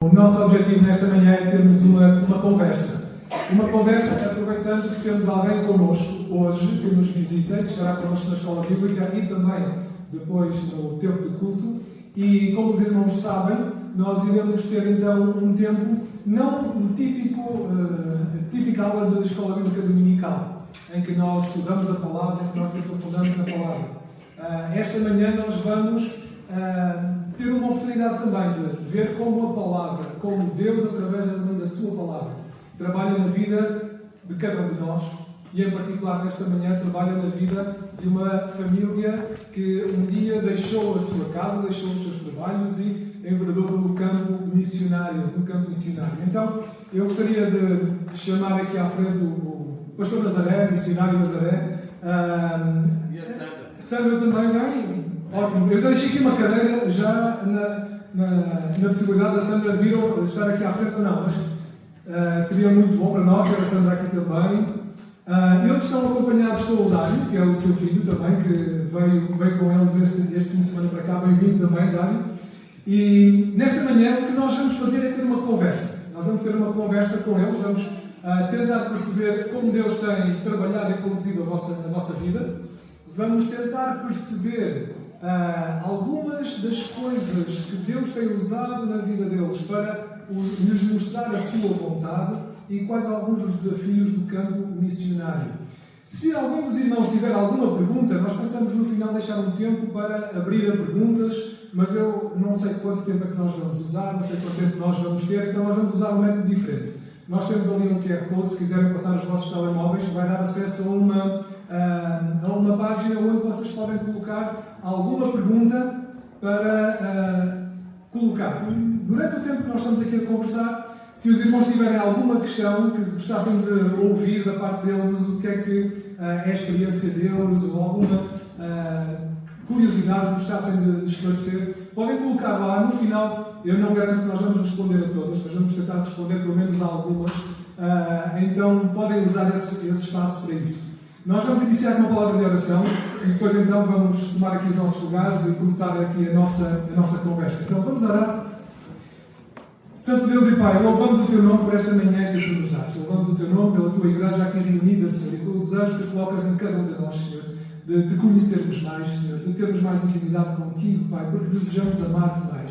O nosso objetivo nesta manhã é termos uma conversa. Uma conversa aproveitando que temos alguém connosco hoje que nos visita, que estará connosco na escola bíblica e também depois no tempo de culto. E como os irmãos sabem, nós iremos ter então um tempo, não um típica aula de escola bíblica dominical, em que nós estudamos a palavra, em que nós nos aprofundamos na palavra. Esta manhã nós vamos ter uma oportunidade também de ver como a palavra, como Deus, através da sua palavra, trabalha na vida de cada um de nós e, em particular, nesta manhã, trabalha na vida de uma família que um dia deixou a sua casa, deixou os seus trabalhos e enveredou no campo missionário. Então, eu gostaria de chamar aqui à frente o pastor Nazaré, missionário Nazaré. E a Sandra? Sandra também vem. Ótimo. Eu deixei aqui uma cadeira já na possibilidade da Sandra vir ou estar aqui à frente ou não, mas seria muito bom para nós ter a Sandra aqui também. Eles estão acompanhados com o Dário, que é o seu filho também, que veio com eles este fim de semana para cá. Bem-vindo também, Dário. E nesta manhã o que nós vamos fazer é ter uma conversa. Nós vamos ter uma conversa com eles, vamos tentar perceber como Deus tem trabalhado e conduzido a vossa vida. Vamos tentar perceber algumas das coisas que Deus tem usado na vida deles para nos mostrar a sua vontade e quais alguns dos desafios do campo missionário. Se algum dos irmãos tiver alguma pergunta, nós pensamos no final deixar um tempo para abrir a perguntas, mas eu não sei quanto tempo é que nós vamos usar, não sei quanto tempo nós vamos ter, então nós vamos usar um método diferente. Nós temos ali um QR Code, se quiserem passar os vossos telemóveis, vai dar acesso a uma página onde vocês podem colocar alguma pergunta para colocar. Durante o tempo que nós estamos aqui a conversar, se os irmãos tiverem alguma questão que gostassem de ouvir da parte deles, o que é que é a experiência deles, ou alguma curiosidade que gostassem de esclarecer, podem colocar lá. No final, eu não garanto que nós vamos responder a todas, mas vamos tentar responder pelo menos a algumas. Então, podem usar esse espaço para isso. Nós vamos iniciar com uma palavra de oração e depois então vamos tomar aqui os nossos lugares e começar aqui a nossa conversa. Então, vamos orar. Santo Deus e Pai, louvamos o Teu nome por esta manhã que Tu nos dás. Louvamos o Teu nome pela Tua Igreja aqui reunida, Senhor, e pelo desejo que colocas em cada um de nós, Senhor, de Te conhecermos mais, Senhor, de termos mais intimidade contigo, Pai, porque desejamos amar-Te mais.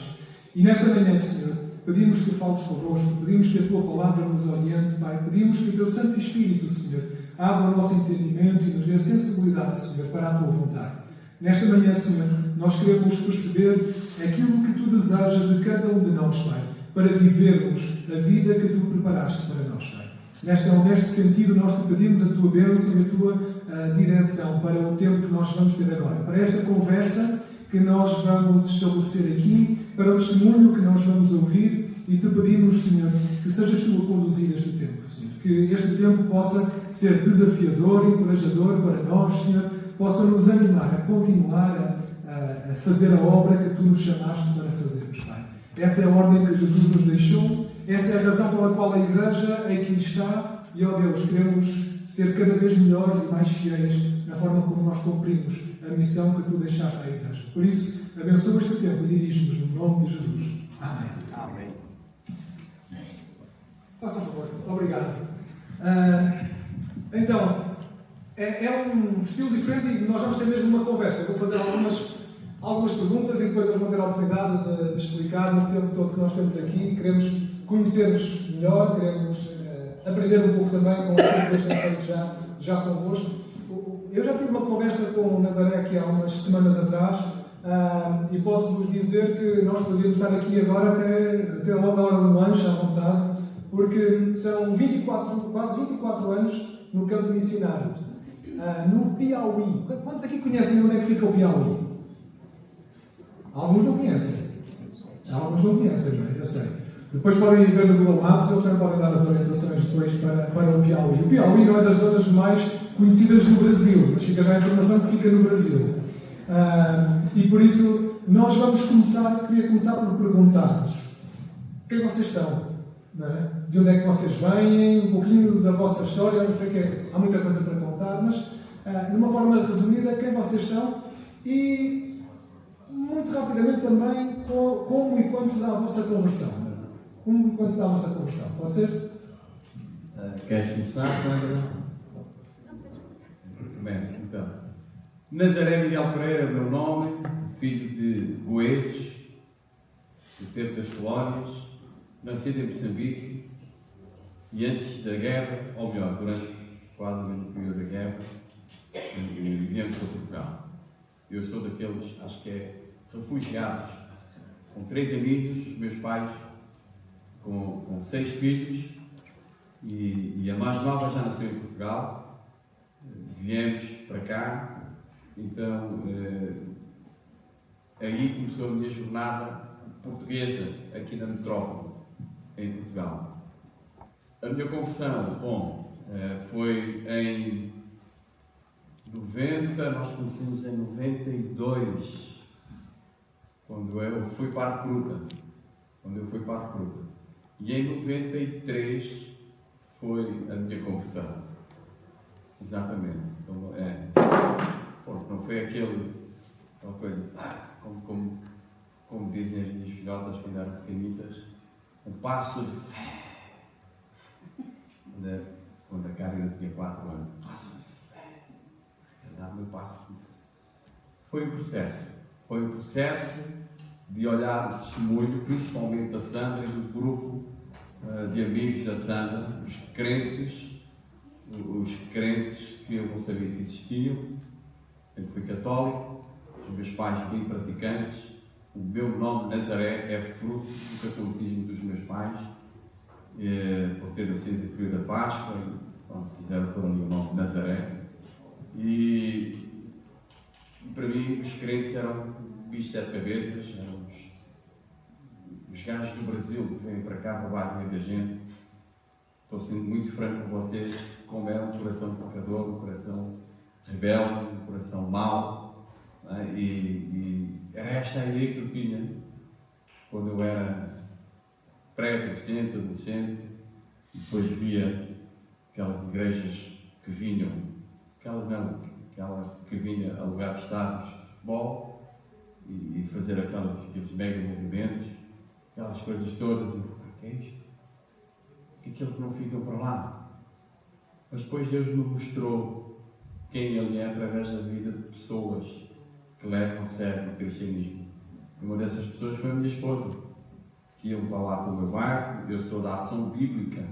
E nesta manhã, Senhor, pedimos que fales connosco, pedimos que a Tua palavra nos oriente, Pai, pedimos que o Teu Santo Espírito, Senhor, abra o nosso entendimento e nos dê sensibilidade, Senhor, para a Tua vontade. Nesta manhã, Senhor, nós queremos perceber aquilo que Tu desejas de cada um de nós, Pai, para vivermos a vida que Tu preparaste para nós, Pai. Neste sentido, nós Te pedimos a Tua bênção e a Tua direção para o tempo que nós vamos ter agora, para esta conversa que nós vamos estabelecer aqui, para o testemunho que nós vamos ouvir, e Te pedimos, Senhor, que sejas Tu a conduzir este tempo, Senhor. Que este tempo possa ser desafiador, encorajador para nós, Senhor, possa nos animar a continuar a fazer a obra que Tu nos chamaste para fazermos, Pai. Essa é a ordem que Jesus nos deixou, essa é a razão pela qual a Igreja aqui está, e, ó Deus, queremos ser cada vez melhores e mais fiéis na forma como nós cumprimos a missão que Tu deixaste à Igreja. Por isso, abençoa este tempo e dirige-nos no nome de Jesus. Amém. Amém. Faça um favor. Obrigado. Então, é um estilo diferente e nós vamos ter mesmo uma conversa. Eu vou fazer algumas perguntas e depois eles vão ter a oportunidade de explicar no tempo todo que nós temos aqui. Queremos conhecer-vos melhor, queremos aprender um pouco também com o que Deus tem feito já convosco. Eu já tive uma conversa com o Nazaré aqui há umas semanas atrás e posso-vos dizer que nós podíamos estar aqui agora até logo a hora do lanche à vontade, porque são quase 24 anos no campo missionário, no Piauí. Quantos aqui conhecem onde é que fica o Piauí? Alguns não conhecem, não é? Eu sei. Depois podem ver no Google Maps, eles também podem dar as orientações depois para o Piauí. O Piauí não é das zonas mais conhecidas no Brasil, mas fica já a informação que fica no Brasil. E por isso, nós queria começar por perguntar-vos: quem vocês são? Não é? De onde é que vocês vêm? Um pouquinho da vossa história. Eu sei que há muita coisa para contar, mas de uma forma resumida, quem vocês são e, muito rapidamente também, como e quando se dá a vossa conversão. quando se dá a vossa conversão. Pode ser? Queres começar, Sandra? Começa, então. Nazaré Miguel Pereira é o meu nome, filho de goeses, do tempo das colónias, nascido em Moçambique, e antes da guerra, ou melhor, durante quase o mesmo período da guerra, viemos para Portugal. Eu sou daqueles, acho que é, refugiados, com 3 amigos, meus pais, com 6 filhos, e a mais nova já nasceu em Portugal. Viemos para cá, então aí começou a minha jornada portuguesa aqui na metrópole, em Portugal. A minha conversão, foi em 90, nós conhecemos em 92, quando eu fui para a Cruta. E em 93 foi a minha conversão. Exatamente. Então, porque não foi aquela coisa, como dizem as minhas filhotas quando eram pequenitas, um passo de fé. Quando a Karen tinha 4 anos, passo de fé. Dar meu passo. Foi um processo de olhar o testemunho, principalmente da Sandra e do grupo de amigos da Sandra, os crentes que eu não sabia que existiam. Sempre fui católico, os meus pais bem praticantes. O meu nome Nazaré é fruto do catolicismo dos meus pais, por ter nascido no período da Páscoa, quiseram pôr ali o nome Nazaré. E para mim os crentes eram bichos de 7 cabeças, eram os gajos do Brasil que vêm para cá roubar dinheiro da gente. Estou sendo muito franco com vocês, como era um coração pecador, um coração rebelde, um coração mau, né? E era esta a ideia que eu tinha quando eu era pré-adolescente, adolescente, e depois via aquelas igrejas que vinham, aquela que vinha alugar estádios de futebol e fazer aqueles mega movimentos, aquelas coisas todas, e o que é isto? Que aqueles não ficam para lá. Mas depois Deus me mostrou quem Ele é através da vida de pessoas que levam a sério o cristianismo. E uma dessas pessoas foi a minha esposa, que iam para lá para o meu bairro. Eu sou da Ação Bíblica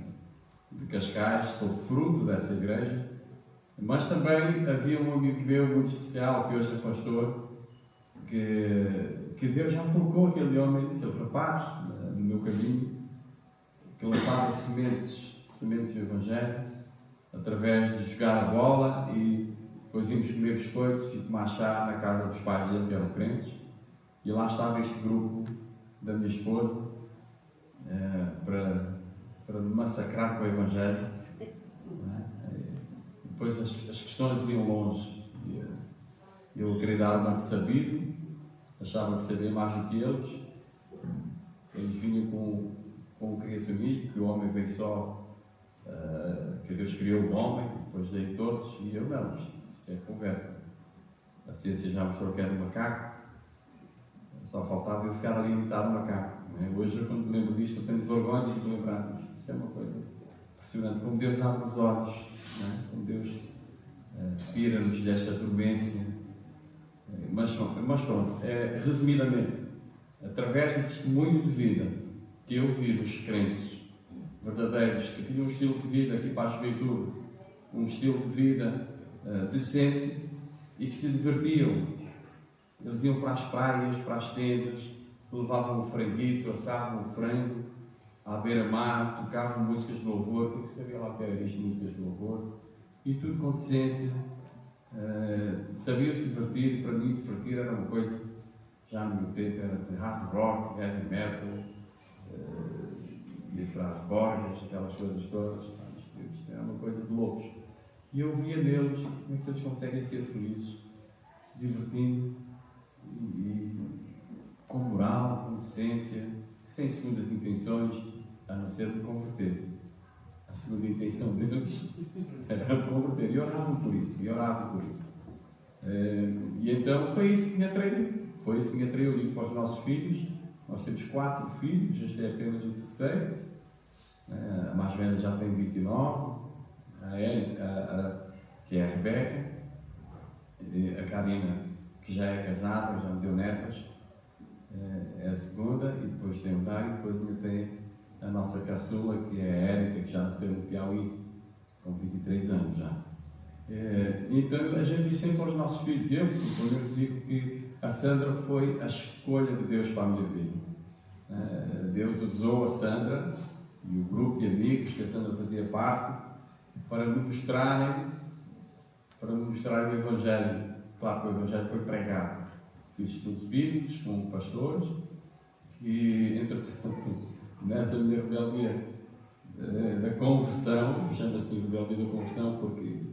de Cascais, sou fruto dessa igreja, mas também havia um amigo meu muito especial, que hoje é pastor, que Deus já colocou aquele homem, aquele rapaz, no meu caminho, que lançava sementes do Evangelho, através de jogar a bola e depois íamos comer biscoitos e tomar chá na casa dos pais dele, que eram crentes, e lá estava este grupo da minha esposa para me massacrar com o Evangelho. Depois as questões iam longe, e eu queria dar uma de sabido, achava que sabia mais do que eles. Eles vinham com o criacionismo, que o homem veio só, que Deus criou o homem, depois daí todos, e eu não, isto é conversa. A ciência já mostrou que era um macaco, só faltava eu ficar ali imitado macaco. Hoje, quando me lembro disto, eu tenho vergonha de me lembrar disto. Isto é uma coisa impressionante, como Deus abre os olhos, como Deus tira-nos desta dormência. Mas pronto, resumidamente, através do testemunho de vida que eu vi nos crentes verdadeiros, que tinham um estilo de vida aqui para a juventude, um estilo de vida decente e que se divertiam. Eles iam para as praias, para as tendas, levavam o franguito, assavam o frango à beira-mar, tocavam músicas de louvor, porque eu sabia lá que era isto, músicas de louvor, e tudo com decência. Sabiam-se divertir, e para mim divertir era uma coisa, já no meu tempo, era de hard rock, heavy metal, ir para as borgas, aquelas coisas todas. Isto era uma coisa de loucos. E eu via neles como é que eles conseguem ser felizes, se divertindo e com moral, com decência, sem segundas intenções, a não ser de converter. A segunda intenção deles era de converter. E oravam por isso. E então foi isso que me atraiu. Eu digo para os nossos filhos. Nós temos 4 filhos, este é apenas o terceiro. A mais velha já tem 29, a Érica, que é a Rebeca, a Karina, que já é casada, já me deu netas, é a segunda, e depois tem o Dário, e depois ainda tem a nossa caçula, que é a Érica, que já nasceu no Piauí, com 23 anos já. Então a gente diz sempre aos nossos filhos, eu digo que a Sandra foi a escolha de Deus para a minha vida. Deus usou a Sandra e o grupo de amigos que a Sandra fazia parte para me mostrarem o Evangelho. Claro que o Evangelho foi pregado. Fiz estudos bíblicos com pastores e, entretanto, nessa minha rebeldia da conversão, chama-se rebeldia da conversão porque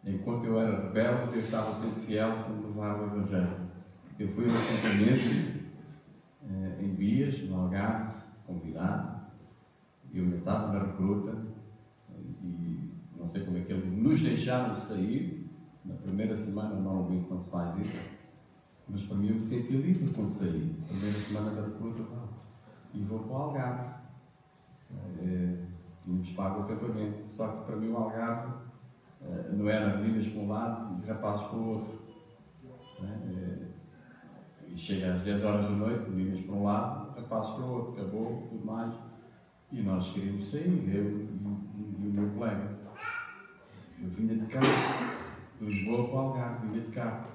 enquanto eu era rebelde, eu estava sendo fiel para levar o Evangelho. Eu fui a um acampamento em Bias, no Algarve, convidado. Eu ainda estava na recruta e não sei como é que eles nos deixaram sair. Na primeira semana, normalmente, quando se faz isso, mas para mim eu me senti livre quando saí. Na primeira semana da recruta, e vou para o Algarve. Tínhamos pago o acampamento, só que para mim o Algarve não era meninas para um lado e rapazes para o outro. E chega às 10 horas da noite, meninas para um lado, rapazes para o outro, acabou, tudo mais. E nós queríamos sair, eu e o meu colega. Eu vinha de carro, de Lisboa para o Algarve, vinha de carro.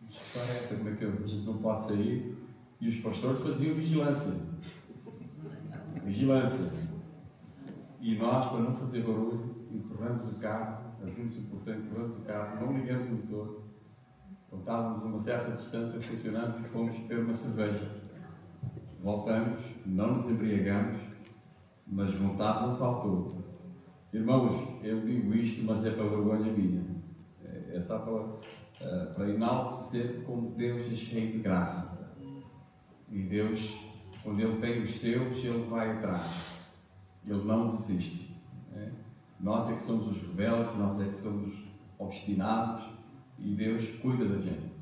Mas parece como é que a gente não pode sair. E os pastores faziam vigilância. E nós, para não fazer barulho, empurramos o carro, abrimos o portão, empurramos o carro, não ligamos o motor, estávamos a uma certa distância, estacionamos e fomos beber uma cerveja. Voltamos, não nos embriagamos, mas vontade não faltou. Irmãos, eu digo isto, mas é para vergonha minha. É só para enaltecer como Deus é cheio de graça. E Deus, quando Ele tem os seus, Ele vai atrás. Ele não desiste. Nós é que somos os rebeldes, nós é que somos obstinados e Deus cuida da gente.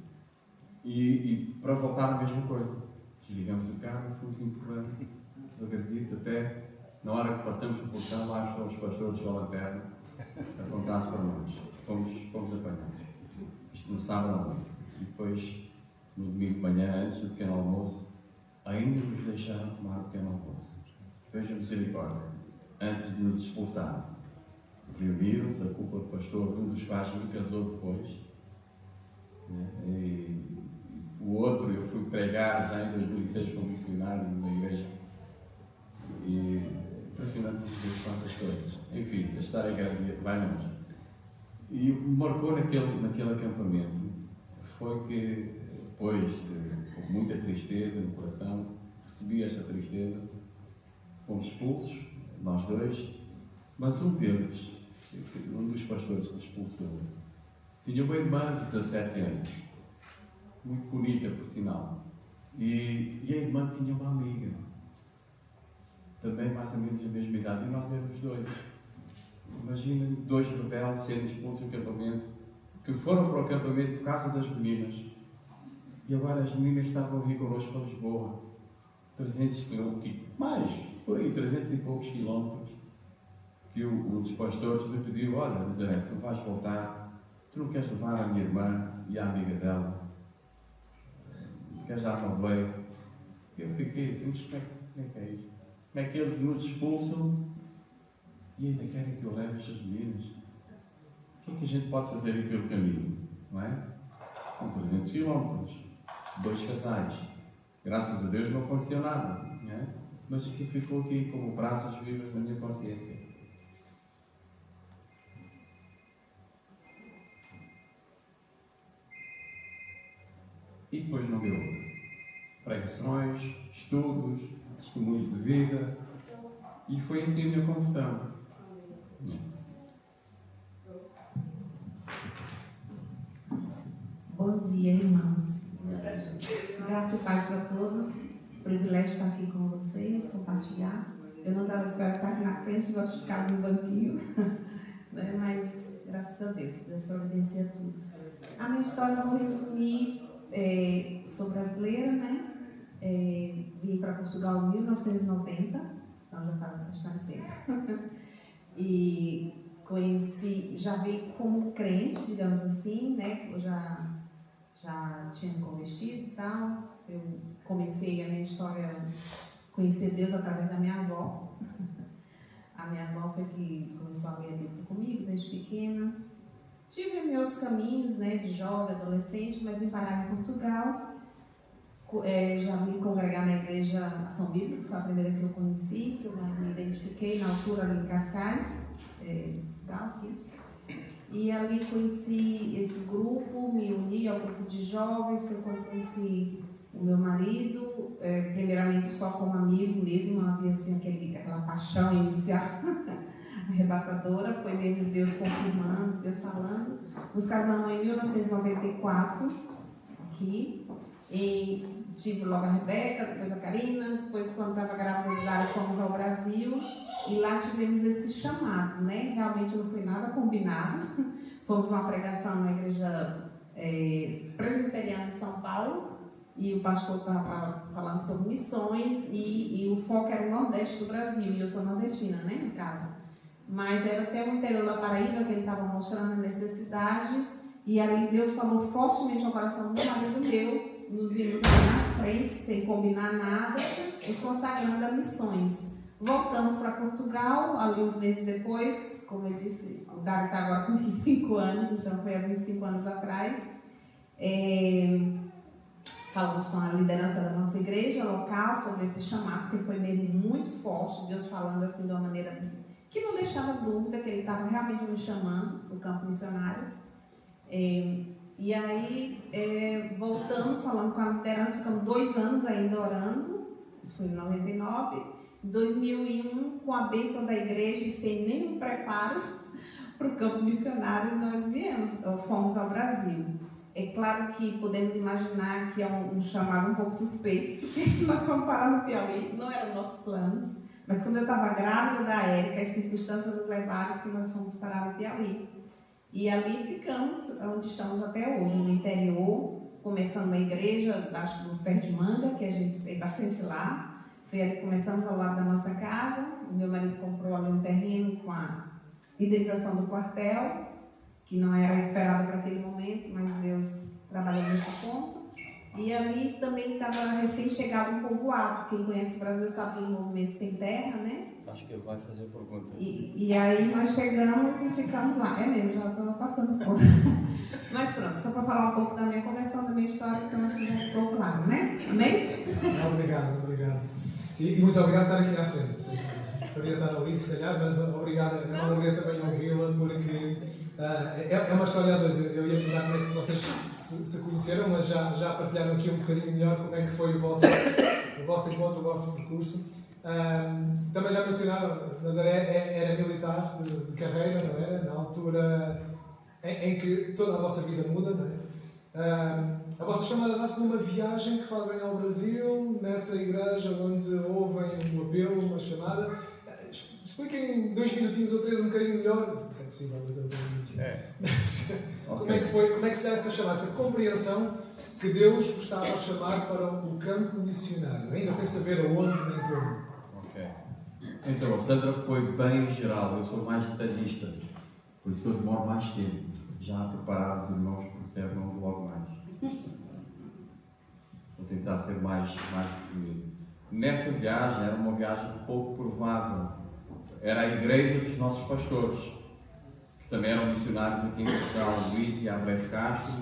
E para voltar a mesma coisa, desligamos o carro e fomos empurrando devagarzinho até na hora que passamos o portão, lá estão os pastores com a lanterna apontados para nós. Fomos apanhados. Isto no sábado à noite. E depois, no domingo de manhã, antes do pequeno almoço, ainda nos deixaram tomar o pequeno almoço. Veja a misericórdia. Antes de nos expulsar, reuniram-se, a culpa do pastor, um dos quais me casou depois. E o outro, eu fui pregar já em 2006 como missionário numa igreja. E impressionante ver quantas coisas. Enfim, a história é grande, vai longe. E o que me marcou naquele acampamento foi que, depois, com muita tristeza no coração, percebi esta tristeza, fomos expulsos, nós dois, mas um deles, um dos pastores que expulsou, tinha uma irmã de 17 anos, muito bonita, por sinal, e a irmã tinha uma amiga, também mais ou menos da mesma idade, e nós éramos dois. Imaginem dois rebeldes serem expulsos do acampamento, que foram para o acampamento por causa das meninas, e agora as meninas estavam a vir connosco para Lisboa, 300 quilómetros, mais, por aí, 300 e poucos quilómetros, que um dos pastores me pediu: olha, Nazaré, tu vais voltar, tu não queres levar a minha irmã e a amiga dela, queres dar uma boleia? Eu fiquei assim, mas como é que é isto? Como é que eles nos expulsam e ainda querem que eu leve estas meninas? O que é que a gente pode fazer aí pelo caminho? Não é? São 300 quilómetros, 2 casais. Graças a Deus não aconteceu nada, não é? Mas aquilo ficou aqui como brasas vivas na minha consciência. E depois não deu pregações, estudos, testemunhos de vida, e foi assim a minha conversão. Bom dia, irmãos. Graça e paz para todos. Privilégio estar aqui com vocês, compartilhar. Eu não estava esperando estar aqui na frente, gosto de ficar no banquinho, né? Mas graças a Deus providencia tudo. A minha história eu vou resumir. Sou brasileira, né? Vim para Portugal em 1990, então já faz bastante tempo. E conheci, já vi como crente, digamos assim, né? Eu já tinha me convertido e tal. Eu comecei a minha história, conhecer Deus através da minha avó. A minha avó foi que começou a ler a Bíblia comigo desde pequena. Tive meus caminhos, né, de jovem, adolescente, mas vim parar em Portugal. Já vim congregar na igreja Ação Bíblica, que foi a primeira que eu conheci, que eu me identifiquei na altura ali em Cascais, aqui. E ali conheci esse grupo, me uni ao grupo de jovens, foi quando conheci o meu marido, primeiramente só como amigo mesmo, não havia assim aquela paixão inicial arrebatadora, foi mesmo Deus confirmando, Deus falando. Nos casamos em 1994, aqui, e tive logo a Rebeca, depois a Karina, depois quando estava grávida fomos ao Brasil e lá tivemos esse chamado, né? Realmente não foi nada combinado. Fomos uma pregação na igreja presbiteriana de São Paulo e o pastor estava falando sobre missões e o foco era o Nordeste do Brasil, e eu sou nordestina, né, em casa. Mas era até o interior da Paraíba que ele estava mostrando a necessidade, e ali Deus falou fortemente ao coração do marido meu. Nos vimos ali na frente, sem combinar nada, nos consagrando a missões. Voltamos para Portugal, ali uns meses depois, como eu disse, o Dário está agora com 25 anos, então foi há 25 anos atrás. Falamos com a liderança da nossa igreja local sobre esse chamado, que foi mesmo muito forte, Deus falando assim de uma maneira que não deixava dúvida que Ele estava realmente nos chamando para o campo missionário. E aí voltamos falando com a liderança, ficamos 2 anos ainda orando, isso foi em 99, em 2001, com a bênção da igreja e sem nenhum preparo para o campo missionário, nós fomos ao Brasil. É claro que podemos imaginar que é um chamado um pouco suspeito, porque nós fomos parar no Piauí, não eram nossos planos, mas quando eu estava grávida da Érica, as circunstâncias nos levaram que nós fomos parar no Piauí. E ali ficamos, onde estamos até hoje, no interior, começando a igreja, acho que nos pés de manga, que a gente tem bastante lá. Foi ali que começamos ao lado da nossa casa. O meu marido comprou ali um terreno com a indenização do quartel, que não era esperada para aquele momento, mas Deus trabalhou nesse ponto. E ali também estava recém-chegado um povoado. Quem conhece o Brasil sabe do movimento sem terra, né? Acho que ele vai fazer a pergunta. E aí nós chegamos e ficamos lá. É mesmo, já estou passando por. Mas pronto, só para falar um pouco da minha conversão, da minha história, então acho que já ficou claro, né? Amém? Obrigado. E muito obrigado por estar aqui à frente. Poderia estar ali, se calhar, mas obrigado. Eu alegria também ouvi-la, porque é uma história a dois. Eu ia perguntar como é que vocês se conheceram, mas já partilharam aqui um bocadinho melhor como é que foi o vosso encontro, o vosso percurso. Também já mencionaram, Nazaré era militar de carreira, não era? Na altura em que toda a vossa vida muda, não é? A vossa chamada dá-se numa viagem que fazem ao Brasil, nessa igreja onde ouvem um apelo, uma chamada. Expliquem em 2 minutinhos ou 3 um bocadinho melhor, se é possível, mas eu tenho como é que foi, como é que se dá essa chamada, essa compreensão que Deus vos estava a chamar para o campo missionário, ainda sem saber aonde nem como. Então, a Sandra foi bem geral, eu sou mais detalhista, por isso que eu demoro mais tempo, já a preparar os irmãos para o sermão logo mais. Vou tentar ser mais resumido. Nessa viagem, era uma viagem pouco provável, era a igreja dos nossos pastores, que também eram missionários aqui em Portugal, o Luís e a Abreu Castro,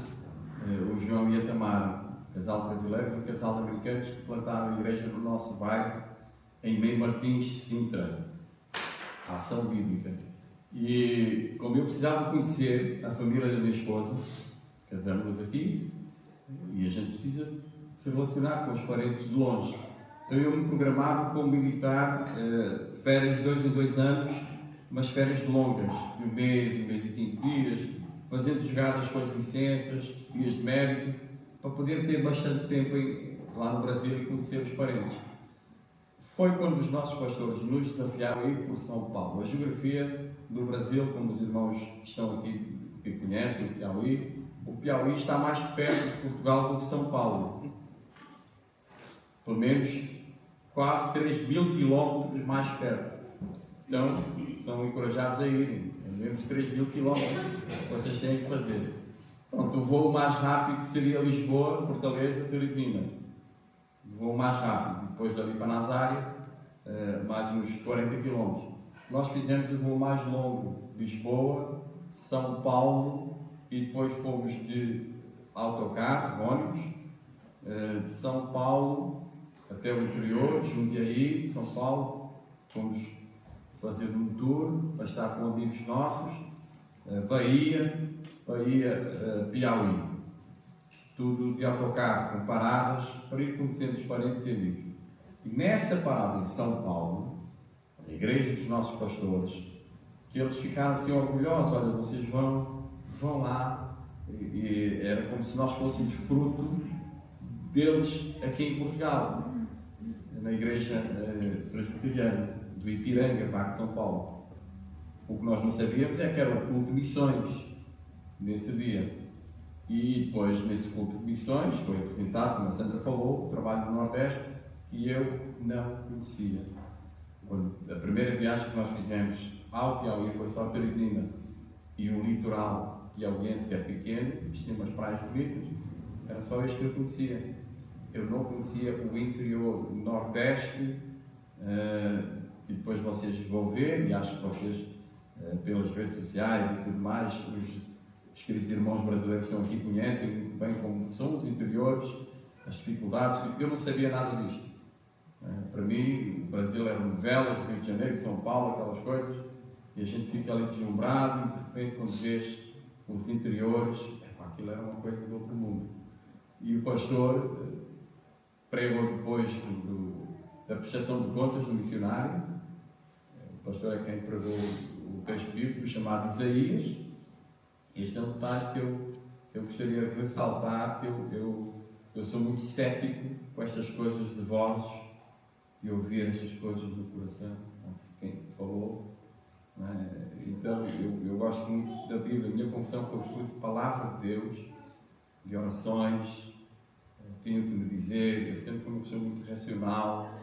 o João e a Tamara, casal brasileiro e um casal de americanos que plantaram a igreja no nosso bairro, em Meio Martins, Sintra, a Ação Bíblica. E como eu precisava conhecer a família da minha esposa, casamos-nos aqui, e a gente precisa se relacionar com os parentes de longe. Então eu me programava como militar, férias de 2 em 2 anos, mas férias longas, de 1 mês e 15 dias, fazendo jogadas com as licenças, dias de mérito, para poder ter bastante tempo lá no Brasil e conhecer os parentes. Foi quando os nossos pastores nos desafiaram a ir por São Paulo. A geografia do Brasil, como os irmãos que estão aqui, que conhecem o Piauí está mais perto de Portugal do que São Paulo. Pelo menos quase 3.000 quilómetros mais perto. estão encorajados a irem. É menos 3.000 quilómetros que vocês têm que fazer. Pronto, o voo mais rápido seria Lisboa, Fortaleza, Teresina. O voo mais rápido. Depois dali para Nazário, mais uns 40 quilómetros. Nós fizemos o voo mais longo, Lisboa, São Paulo, e depois fomos de autocarro, ônibus, de São Paulo até o interior, Jundiaí, de São Paulo. Fomos fazer um tour para estar com amigos nossos, Bahia, Piauí. Tudo de autocarro, com paradas, para ir conhecendo os parentes e amigos. E nessa parada em São Paulo, a igreja dos nossos pastores, que eles ficaram assim orgulhosos: olha, vocês vão lá, e era como se nós fôssemos fruto deles aqui em Portugal, na igreja presbiteriana do Ipiranga, Parque de São Paulo. O que nós não sabíamos é que era o culto de missões nesse dia. E depois, nesse culto de missões, foi apresentado, como a Sandra falou, o trabalho do Nordeste, que eu não conhecia. A primeira viagem que nós fizemos ao Piauí foi só a Teresina e o litoral piauiense, que é pequeno, mas tinha umas praias bonitas, era só isto que eu conhecia. Eu não conhecia o interior do Nordeste, e depois vocês vão ver, e acho que vocês, pelas redes sociais e tudo mais, os queridos irmãos brasileiros que estão aqui conhecem muito bem como são os interiores, as dificuldades. Eu não sabia nada disto. Para mim, o Brasil era novelas, Rio de Janeiro, São Paulo, aquelas coisas, e a gente fica ali deslumbrado, e de repente, quando vês os interiores, aquilo era uma coisa do outro mundo. E o pastor pregou depois da prestação de contas do missionário. O pastor é quem pregou o texto bíblico chamado Isaías. Este é um detalhe que eu gostaria de ressaltar, que eu sou muito cético com estas coisas de vozes, de ouvir estas coisas no coração, quem falou. Então, eu gosto muito da Bíblia. A minha confissão foi fruto de palavra de Deus, de orações. Tinha o que me dizer. Eu sempre fui uma pessoa muito racional,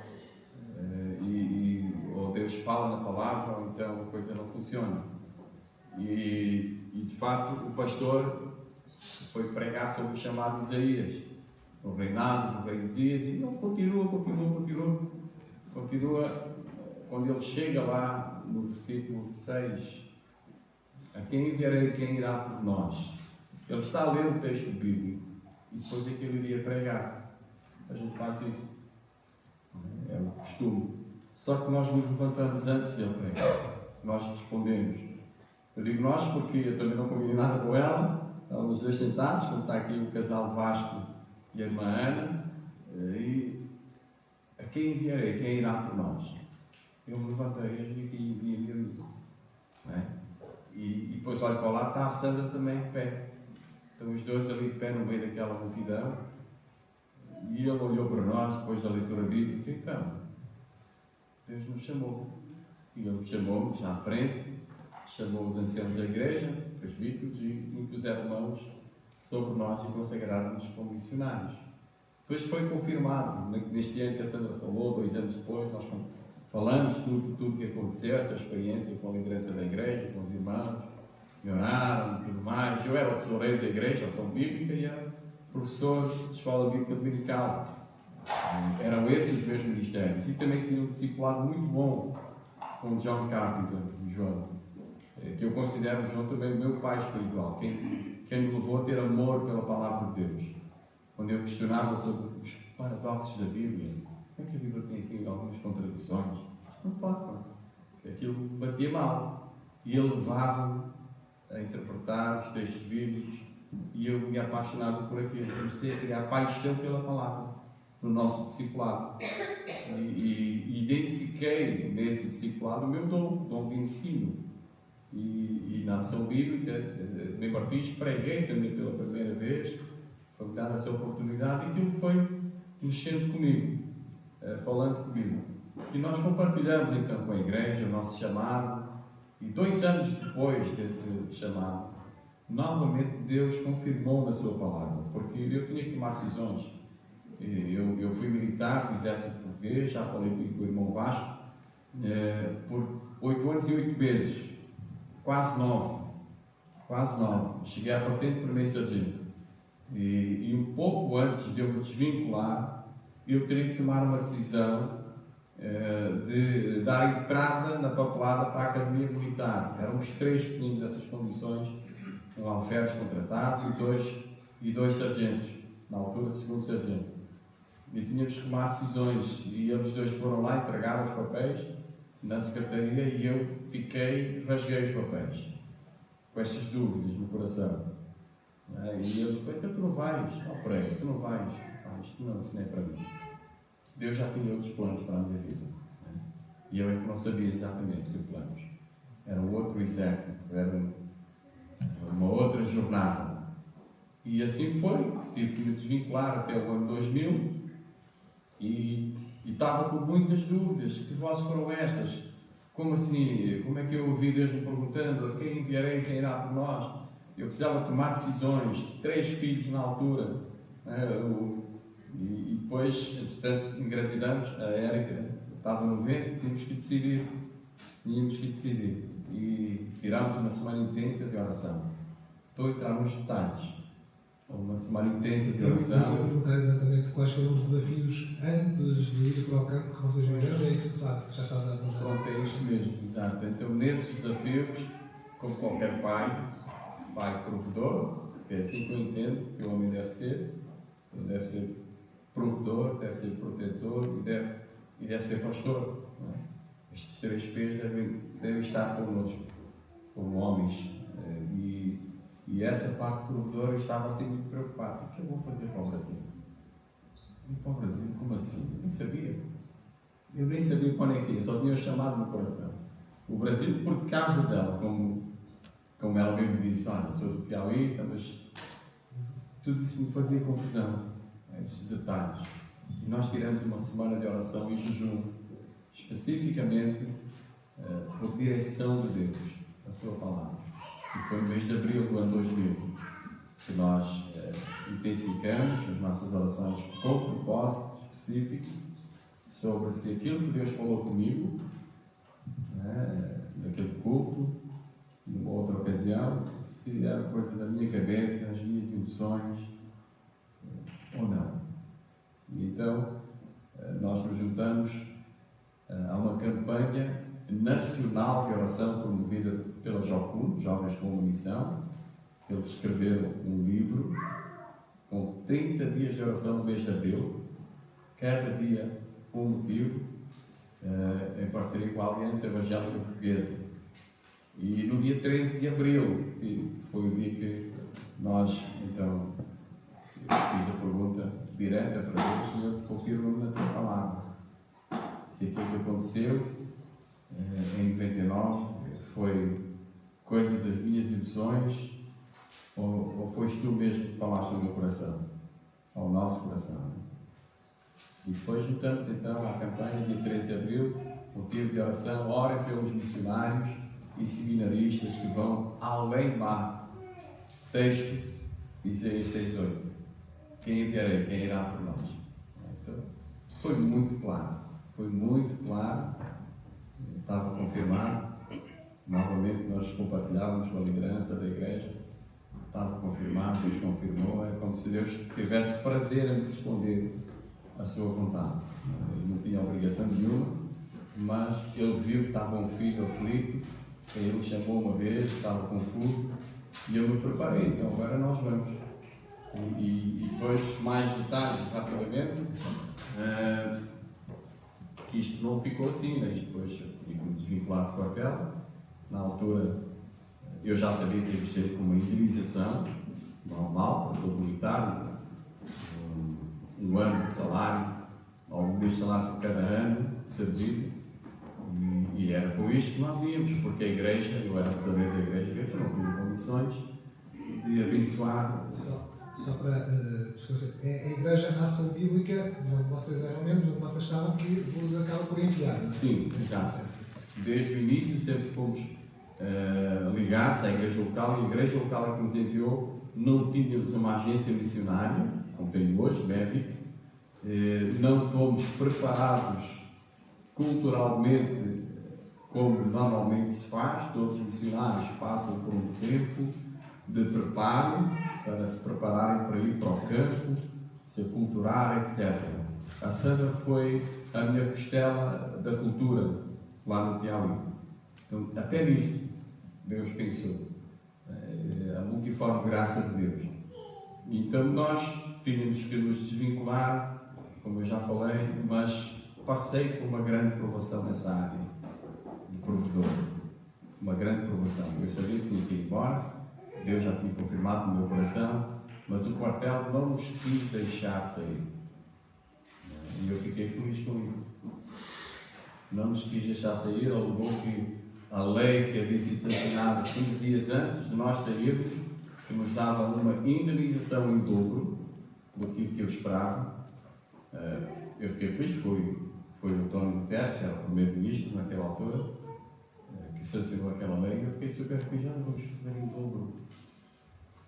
ou Deus fala na palavra, ou então a coisa não funciona. E de facto, o pastor foi pregar sobre o chamado Isaías, o reinado do rei Isaías, e ele continua. Quando ele chega lá no versículo 6, a quem enviarei, quem irá por nós? Ele está a ler o texto bíblico e depois é que ele iria pregar. A gente faz isso, é o costume. Só que nós nos levantamos antes dele pregar, nós respondemos. Eu digo nós porque eu também não combinei nada com ela. Estávamos os dois sentados, como está aqui o casal Vasco e a irmã Ana, e a quem enviarei, quem irá por nós? Eu me levantei e enviei a mim. E depois olho para lá, está a Sandra também de pé. Estão os dois ali de pé no meio daquela multidão. E ele olhou para nós depois da leitura bíblica e disse: então, Deus nos chamou. E ele chamou-nos à frente, chamou os anciãos da igreja, presbíteros, e impuseram mãos sobre nós e consagraram-nos como missionários. Depois foi confirmado, neste ano que a Sandra falou, 2 anos depois, nós falamos tudo o que aconteceu, essa experiência com a liderança da igreja, com os irmãos, que oraram e tudo mais. Eu era o tesoureiro da igreja, ação bíblica, e era professor de escola bíblica dominical. Eram esses os meus ministérios. E também tinha um discipulado muito bom com John Carpenter, o João, que eu considero o João também o meu pai espiritual, quem me levou a ter amor pela palavra de Deus. Quando eu questionava sobre os paradoxos da Bíblia, como é que a Bíblia tem aqui algumas contradições? Não pode, porque aquilo batia mal. E ele levava-me a interpretar os textos bíblicos e eu me apaixonava por aquilo. Comecei a criar paixão pela palavra no nosso discipulado. E identifiquei nesse discipulado o meu dom de ensino. E na ação bíblica, em Martins, preguei também pela primeira vez. Foi-me dada essa oportunidade e aquilo foi mexendo comigo, falando comigo. E nós compartilhamos então com a igreja o nosso chamado. E 2 anos depois desse chamado, novamente Deus confirmou na sua palavra, porque eu tinha que tomar decisões. Eu fui militar do exército português, já falei com o irmão Vasco, por 8 anos e 8 meses, quase 9. Cheguei à patente de primeiro sargento. E um pouco antes de eu me desvincular, eu teria que tomar uma decisão de dar entrada na papelada para a Academia Militar. Éramos 3 que tínhamos essas condições, um alferes contratado e dois sargentos, na altura, segundo sargento. E tínhamos que tomar decisões, e eles dois foram lá entregar os papéis na secretaria e eu rasguei os papéis, com estas dúvidas no coração. E eles disseram, então tu não vais, Freire, tu não vais, isto não é para mim. Deus já tinha outros planos para a minha vida. E eu é que não sabia exatamente que planos. Era um outro exército, era uma outra jornada. E assim foi. Tive que me desvincular até o ano 2000 e estava com muitas dúvidas. Que vozes foram estas? Como assim? Como é que eu ouvi Deus me perguntando a quem enviarei, quem irá por nós? Eu precisava tomar decisões, 3 filhos na altura. E depois, entretanto, engravidamos, a Érica estava no ventre, tínhamos que decidir. E tirámos uma semana intensa de oração. Estou a entrar nos detalhes. Uma semana intensa de oração. Eu ia perguntar exatamente quais foram os desafios antes de ir para o campo que vocês viveram, é isso de facto que já estás a apontar. Pronto, é isto mesmo, exato. Então, nesses desafios, como qualquer pai provedor, é assim que eu entendo que o homem deve ser. Ele deve ser provedor, deve ser protetor e deve ser pastor. Não é? Estes 3 P's devem estar connosco, como homens. E essa parte provedora estava assim muito preocupada. O que eu vou fazer para o Brasil? E para o Brasil? Como assim? Eu nem sabia. Eu nem sabia para onde é que ia, só tinha o chamado no coração. O Brasil, por causa dela, como ela mesmo disse, olha, sou do Piauí, mas tudo isso me fazia confusão, esses detalhes. E nós tiramos uma semana de oração e jejum, especificamente por direção de Deus, a sua palavra. E foi no mês de abril do ano 2000 que nós intensificamos as nossas orações com propósito específico sobre se aquilo que Deus falou comigo, naquele culto, numa outra ocasião, se era coisa da minha cabeça, as minhas emoções, ou não. E então, nós nos juntamos a uma campanha nacional de oração promovida pela JOCUN, Jovens com uma Missão. Eles escreveram um livro com 30 dias de oração no mês de abril, cada dia um motivo, em parceria com a Aliança Evangélica Portuguesa. E no dia 13 de abril, que foi o dia que nós, então, fiz a pergunta direta para Deus, Senhor, confirma-me na tua palavra. Se aquilo que aconteceu em 99 foi coisa das minhas emoções, ou foste tu mesmo que falaste no meu coração, ao nosso coração. E depois juntamos então à campanha, dia 13 de abril, motivo de oração, orem pelos missionários e seminaristas que vão além mar. Texto, Isaías 6:8. Quem enviarei, quem irá por nós? Então, foi muito claro, estava confirmado. Novamente nós compartilhávamos com a liderança da igreja, estava confirmado, Deus confirmou, é como se Deus tivesse prazer em responder a sua vontade. Ele não tinha obrigação nenhuma, mas ele viu que estava um filho aflito, ele me chamou uma vez, estava confuso, e eu me preparei, então agora nós vamos. E depois, mais detalhes, rapidamente, que isto não ficou assim, né? Isto depois tinha que me desvincular do quartel. Na altura, eu já sabia que ia ser com uma indenização normal, para todo militar, um ano de salário, ou um mês de salário por cada ano de serviço, e era com isto que nós íamos, porque a igreja, eu era tesouro da igreja não tinha condições de abençoar. Só para esclarecer, a Igreja Ação Bíblica, onde vocês eram membros, onde vocês estavam, que vos acaba por enviar, não é? Sim, exato. Desde o início sempre fomos ligados à igreja local, e a igreja local que nos enviou não tínhamos uma agência missionária, como tem hoje, MEVIC, não fomos preparados culturalmente como normalmente se faz, todos os missionários passam por um tempo de preparo para se prepararem para ir para o campo, se aculturar, etc. A Sandra foi a minha costela da cultura lá no Piauí. Então, até nisto, Deus pensou. A multiforme graça de Deus. Então, nós tínhamos que nos desvincular, como eu já falei, mas passei por uma grande provação nessa área de provedor. Uma grande provação. Eu sabia que tinha que ir embora, Deus já tinha confirmado no meu coração, mas o quartel não nos quis deixar sair. E eu fiquei feliz com isso. Não nos quis deixar sair, ele levou que a lei que havia sido sancionada 15 dias antes de nós sairmos, que nos dava uma indenização em dobro daquilo que eu esperava. Eu fiquei feliz, foi o António Guterres, que era o primeiro-ministro naquela altura, que sancionou aquela lei, e eu fiquei super feliz, já vamos receber em dobro.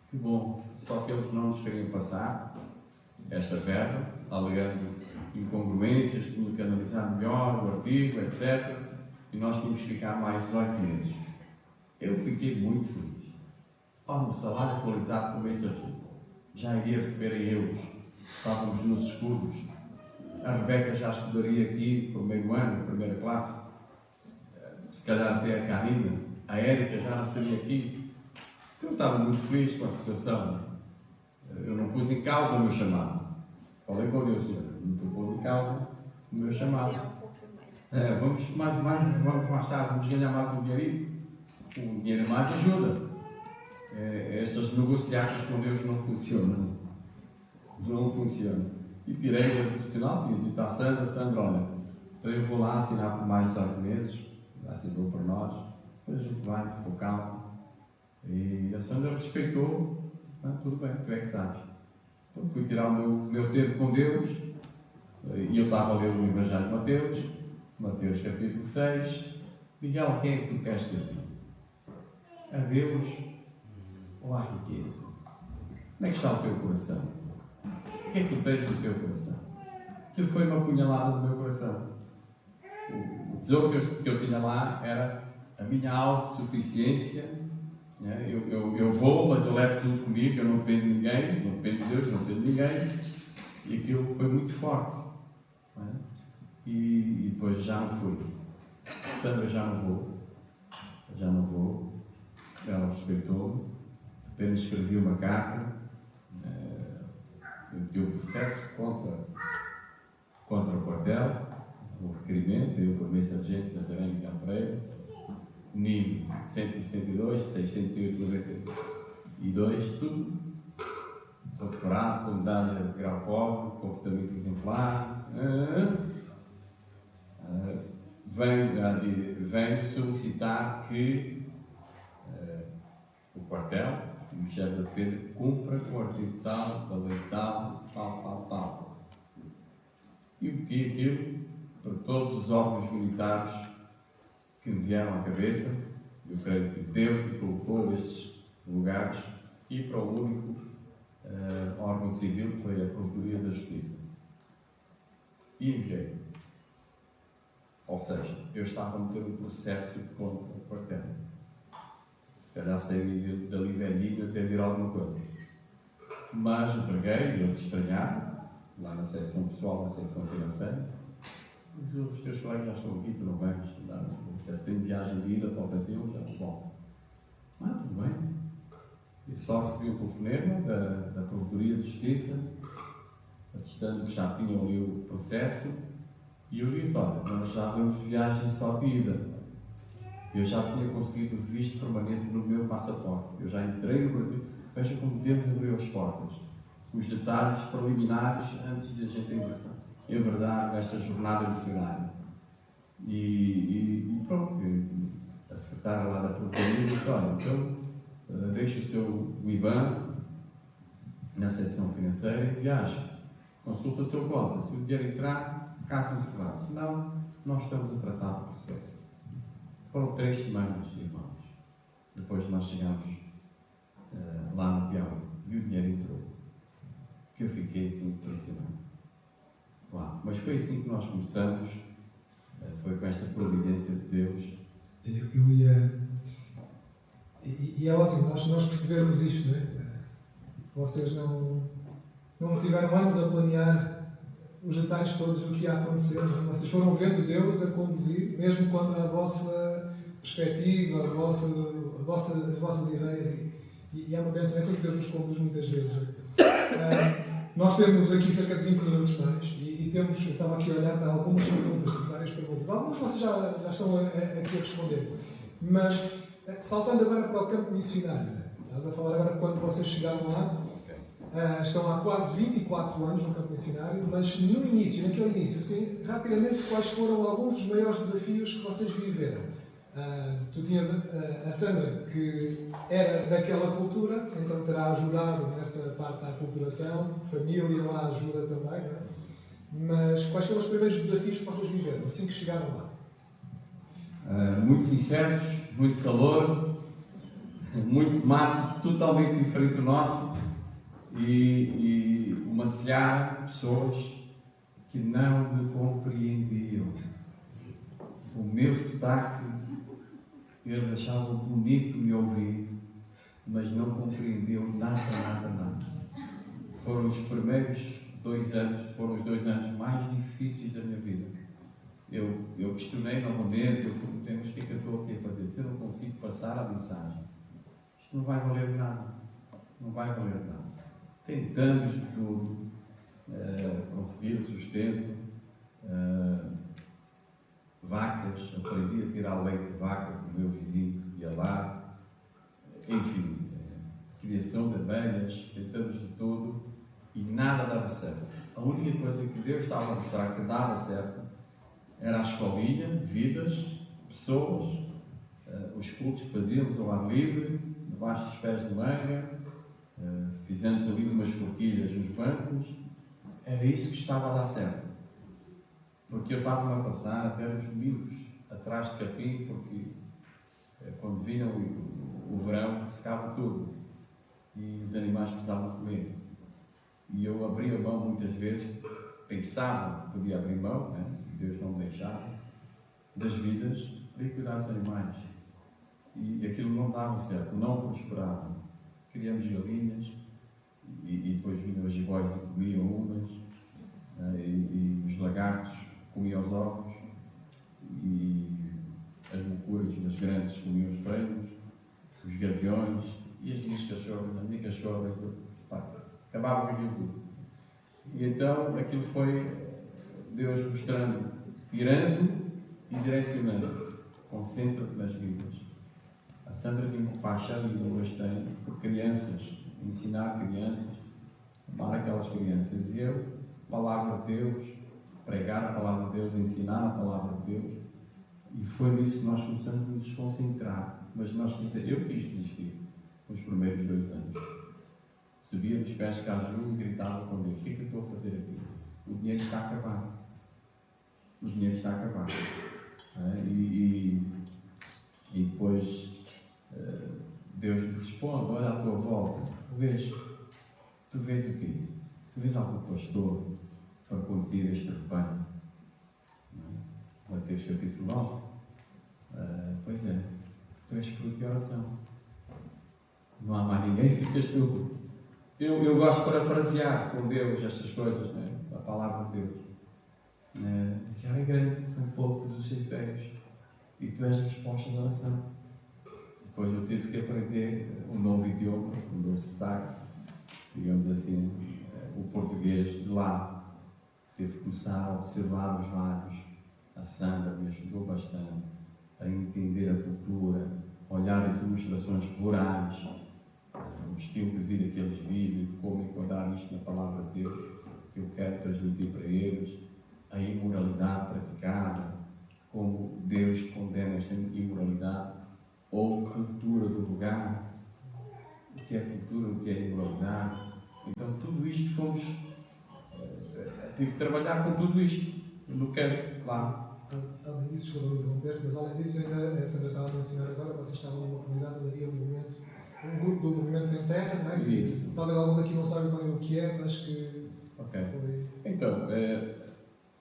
Que bom, só que eles não nos queriam passar esta verba, alegando incongruências, tinham que analisar melhor o artigo, etc. E nós tínhamos que ficar mais 18 meses. Eu fiquei muito feliz. O salário atualizado por mês já iria receber em euros. Estávamos nos escudos. A Rebeca já estudaria aqui por meio ano, primeira classe. Se calhar até a Karina. A Érica já nasceria aqui. Eu estava muito feliz com a situação. Eu não pus em causa o meu chamado. Falei com Deus, Senhor, não estou pondo em causa o meu chamado. Vamos mais tarde, vamos ganhar mais um dinheirinho. O dinheiro mais ajuda. Estas negociatas com Deus não funcionam. Não funcionam. E tirei a profissional, tinha dito à Sandra, olha, então eu vou lá assinar por mais 18 meses, assinou para nós, depois a gente vai, com calma. E a Sandra respeitou, tudo bem, tu é que sabes. Então fui tirar o meu tempo com Deus, e eu estava a ler o Evangelho de Mateus capítulo 6. Miguel, quem é que tu queres servir? A Deus ou à riqueza? Como é que está o teu coração? O que é que tu tens no teu coração? Aquilo foi uma punhalada no meu coração. O tesouro que eu tinha lá era a minha autossuficiência. Eu vou, mas eu levo tudo comigo, eu não dependo de ninguém, não dependo de Deus, não dependo de ninguém. E aquilo foi muito forte. E depois já não fui. Sandra, já não vou. Ela respeitou-me, apenas escrevi uma carta, deu processo contra o quartel, o requerimento, eu por meio sargento Nazaré Miguel Pereira, NIM 172, 608, 92, tudo doutorado, com medalha de grau pobre, comportamento exemplar. Venho solicitar que o quartel, o Ministério da Defesa, cumpra com o artigo tal, da lei tal. E o que aquilo, para todos os órgãos militares que me vieram à cabeça, eu creio que Deus me colocou nestes lugares, e para o único órgão civil, que foi a Provedoria da Justiça. E enviei. Ou seja, eu estava a meter um processo contra o quartel. Se calhar saí dali velhinho até vir alguma coisa. Mas entreguei, e eles estranharam, lá na secção pessoal, na secção financeira. Os teus colegas já estão aqui, tu não vens, tenho viagem de ida para o Brasil, já volto. Tudo bem. E só recebi o telefonema da Provedoria de Justiça, atestando que já tinham ali o processo, e eu disse, olha, nós já vemos viagem só de ida. Eu já tinha conseguido visto permanente no meu passaporte. Eu já entrei no Brasil. Veja como Deus abriu as portas. Os detalhes preliminares antes de a gente ingressar. Em verdade, nesta jornada missionária. E pronto, a secretária lá da Provedoria disse, olha, então deixe o seu IBAN na secção financeira e viaje. Consulta a sua conta. Se o dinheiro entrar, caso encerrar. Se não, nós estamos a tratar do processo. Foram 3 semanas, irmãos. Depois nós chegamos lá no Piauí e o dinheiro entrou. Que eu fiquei assim impressionado. Mas foi assim que nós começamos. Foi com esta providência de Deus E é ótimo nós percebermos isto, não é? Vocês não tiveram anos a planear os detalhes todos do que ia acontecer. Vocês foram vendo Deus a conduzir, mesmo quando a vossa perspectiva, as vossas ideias, e é uma bênção, é assim que Deus nos conduz muitas vezes. Nós temos aqui cerca de 20 minutos mais e temos, eu estava aqui a olhar para algumas perguntas, várias perguntas. Algumas vocês já estão aqui a responder. Mas, saltando agora para o campo missionário, estás a falar agora de quando vocês chegaram lá. Estão há quase 24 anos no campo missionário, mas naquele início, assim, rapidamente, quais foram alguns dos maiores desafios que vocês viveram? Tu tinhas a Sandra, que era daquela cultura, então terá ajudado nessa parte da aculturação, família lá ajuda também, não é? Mas quais foram os primeiros desafios que vocês viveram, assim que chegaram lá? Muitos insetos, muito calor, muito mato, totalmente diferente do nosso. E uma seara de pessoas que não me compreendiam. O meu sotaque, eles achavam bonito me ouvir, mas não compreendiam nada. Foram os primeiros 2 anos, foram os 2 anos mais difíceis da minha vida. Eu questionei novamente, eu perguntei, mas o que é que eu estou aqui a fazer? Se eu não consigo passar a mensagem, isto não vai valer nada. Não vai valer nada. Tentamos de tudo, conseguir o sustento, vacas, aprendi a tirar leite de vaca com o meu vizinho que ia lá, enfim, criação de abelhas, tentamos de tudo e nada dava certo. A única coisa que Deus estava a mostrar que dava certo era a escolinha, vidas, pessoas, os cultos que fazíamos ao ar livre, debaixo dos pés de manga. Fizemos ali umas forquilhas nos bancos, era isso que estava a dar certo. Porque eu estava a passar até uns domingos atrás de capim, porque quando vinha o verão secava tudo e os animais precisavam comer. E eu abria mão muitas vezes, pensava que podia abrir mão, né? Deus não me deixava, das vidas para ir cuidar dos animais. E aquilo não dava certo, não prosperava. Criamos galinhas e depois vinham as jiboias e comiam umas, e os lagartos comiam os ovos e as mocuras, as grandes, comiam os frangos, os gaviões e as minhas cachorras, a minha cachorra, acabava com aquilo tudo. E então aquilo foi Deus mostrando, tirando e direcionando. Concentra-te nas vidas. A Sandra tem paixão e hoje tem por crianças, ensinar crianças, amar aquelas crianças. E eu, palavra de Deus, pregar a palavra de Deus, ensinar a palavra de Deus. E foi nisso que nós começamos a nos concentrar. Mas eu quis desistir nos primeiros 2 anos. Subia nos pés de caju e gritava com Deus: o que é que eu estou a fazer aqui? O dinheiro está a acabar. O dinheiro está a acabar. E depois Deus me responde: olha à tua volta, tu vês o quê? Tu vês algum pastor para conduzir este rebanho? Mateus capítulo 9. Pois é, tu és fruto de oração. Não há mais ninguém, ficas tu. Eu gosto de parafrasear com Deus estas coisas, né? A palavra de Deus. Já é grande, são poucos os seus velhos, e tu és a resposta da oração. Depois eu tive que aprender um novo idioma, um novo sotaque, digamos assim, o português de lá. Tive que começar a observar os lábios. A Sandra me ajudou bastante a entender a cultura, olhar as ilustrações rurais, o estilo de vida que eles vivem, como enquadrar isto na palavra de Deus, que eu quero transmitir para eles, a imoralidade praticada, como Deus condena esta imoralidade, ou cultura do lugar, o que é cultura, o que é imoralidade. Então tudo isto tive que trabalhar com tudo isto. Eu não quero lá. Além disso, desculpa me interromper, mas além disso, ainda essa estava a mencionar agora, vocês estavam numa comunidade onde havia um grupo do Movimento Sem Terra, não é? Isso. Talvez alguns aqui não sabem bem o que é, mas que foi... Então,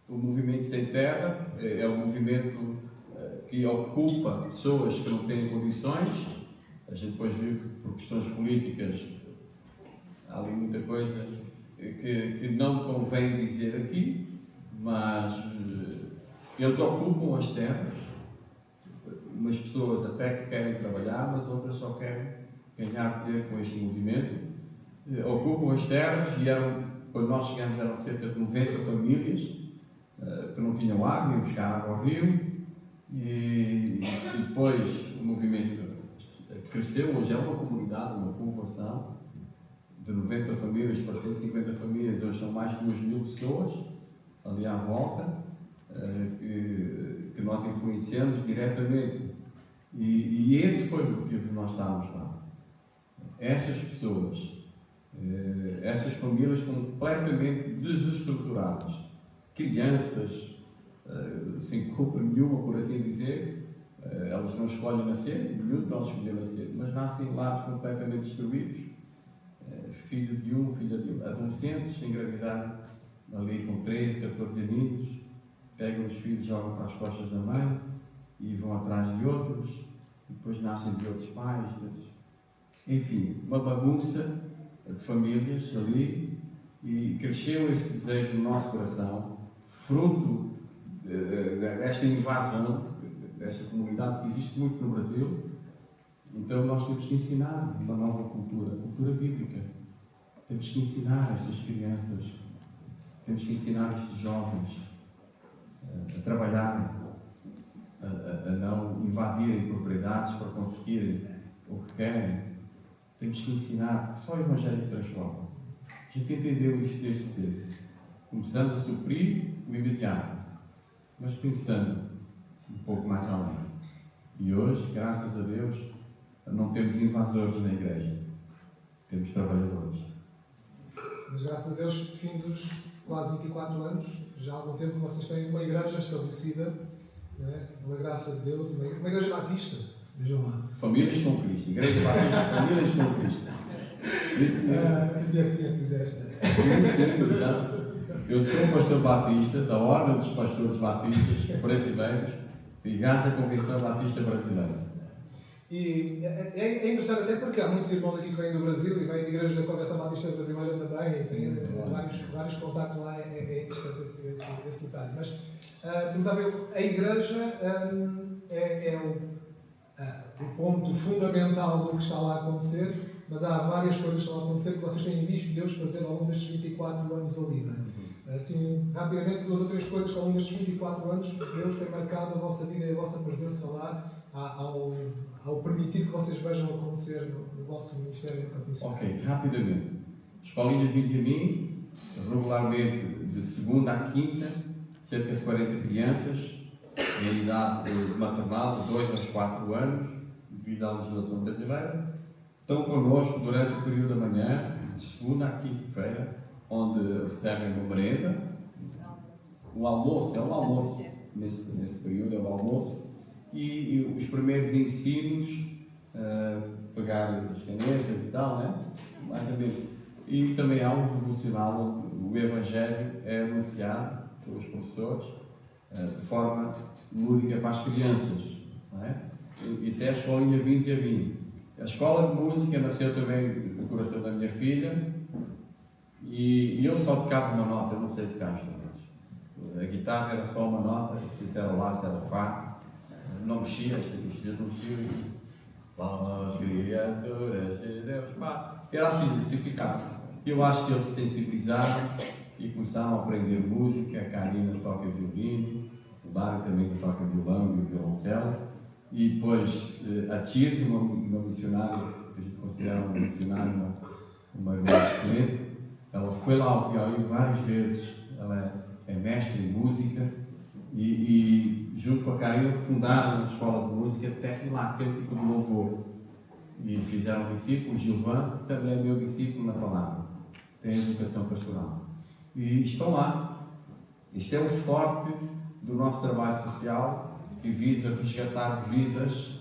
o Movimento Sem Terra é um movimento que ocupa pessoas que não têm condições A gente depois viu que por questões políticas há ali muita coisa que não convém dizer aqui, mas eles ocupam as terras, umas pessoas até que querem trabalhar, mas outras só querem ganhar poder com este movimento. Ocupam as terras e quando nós chegamos eram cerca de 90 famílias que não tinham água, iam buscar água ao rio, e depois o movimento cresceu. Hoje é uma comunidade, uma povoação de 90 famílias para 150 famílias, hoje são mais de 2.000 pessoas ali à volta, que nós influenciamos diretamente. E esse foi o motivo de nós estarmos lá. Essas pessoas, essas famílias completamente desestruturadas, crianças, sem culpa nenhuma, por assim dizer, elas não escolhem nascer, nenhum de nós escolheu nascer, mas nascem em lares completamente destruídos. Filho de um, filha de um, adolescentes engravidaram ali com 13, 14 aninhos, pegam os filhos, jogam para as costas da mãe e vão atrás de outros, e depois nascem de outros pais, enfim, uma bagunça de famílias ali, e cresceu esse desejo no nosso coração, fruto desta invasão, desta comunidade que existe muito no Brasil. Então nós temos que ensinar uma nova cultura, a cultura bíblica. Temos que ensinar estas crianças, temos que ensinar estes jovens a trabalharem, a não invadirem propriedades para conseguirem o que querem. Temos que ensinar que só o Evangelho transforma. A gente entendeu isto desde cedo. Começando a suprir o imediato, mas pensando um pouco mais além. E hoje, graças a Deus, não temos invasores na igreja, temos trabalhadores. Mas graças a Deus, fim dos quase 24 anos, já há algum tempo que vocês têm uma igreja estabelecida, né? Uma graça de Deus, uma igreja batista, vejam lá. Famílias com Cristo, igreja batista, famílias com Cristo. Isso mesmo. Quiseste. Eu sou um pastor batista, da Ordem dos Pastores Batistas Brasileiros, ligados à Convenção Batista Brasileira. E é interessante até porque há muitos irmãos aqui que vêm do Brasil e vêm de igrejas da Convenção Batista Brasileira também, e têm vários contatos lá, é interessante esse detalhe. Mas, perguntava eu, a igreja é o ponto fundamental do que está lá a acontecer, mas há várias coisas que estão a acontecer que vocês têm visto Deus fazer ao longo destes 24 anos ali, não é? Assim, rapidamente, 2 ou 3 coisas que ao longo destes 24 anos Deus tem marcado a vossa vida e a vossa presença lá, ao permitir que vocês vejam acontecer no vosso ministério no campo missionário. Ok, rapidamente. Escolinha Vinde a Mim, regularmente de segunda à quinta, cerca de 40 crianças, em idade maternal, de 2 aos 4 anos, devido à legislação brasileira, estão connosco durante o período da manhã, de segunda à quinta-feira, onde recebem uma merenda, o almoço, é um almoço, nesse período é o almoço, e os primeiros ensinos, pegar as canetas e tal, né? Mais ou menos. E também há um devocional, o Evangelho é anunciado pelos professores de forma lúdica para as crianças, não é? Isso é a escolinha 20 a 20. A escola de música nasceu também no coração da minha filha, e eu só tocava uma nota, eu não sei tocar instrumentos. A guitarra era só uma nota, se era lá, se era fá, não mexia, os dedos não mexiam, as criaturas de Deus, pá. Era assim ficava. Eu acho que eles se sensibilizaram e começaram a aprender música. A Karina toca violino, o Dário também toca violão e o violoncelo, e depois a Tirzi, uma missionária, que a gente considera uma missionária, uma irmã excelente. Ela foi lá ao Piauí várias vezes, ela é mestre em música, e junto com a Karina fundaram a escola de música Terra e Lá, Cântico do Louvor, e fizeram um discípulo, Gilvan, que também é meu discípulo na palavra, tem educação pastoral, e estão lá. Isto é o forte do nosso trabalho social, que visa resgatar vidas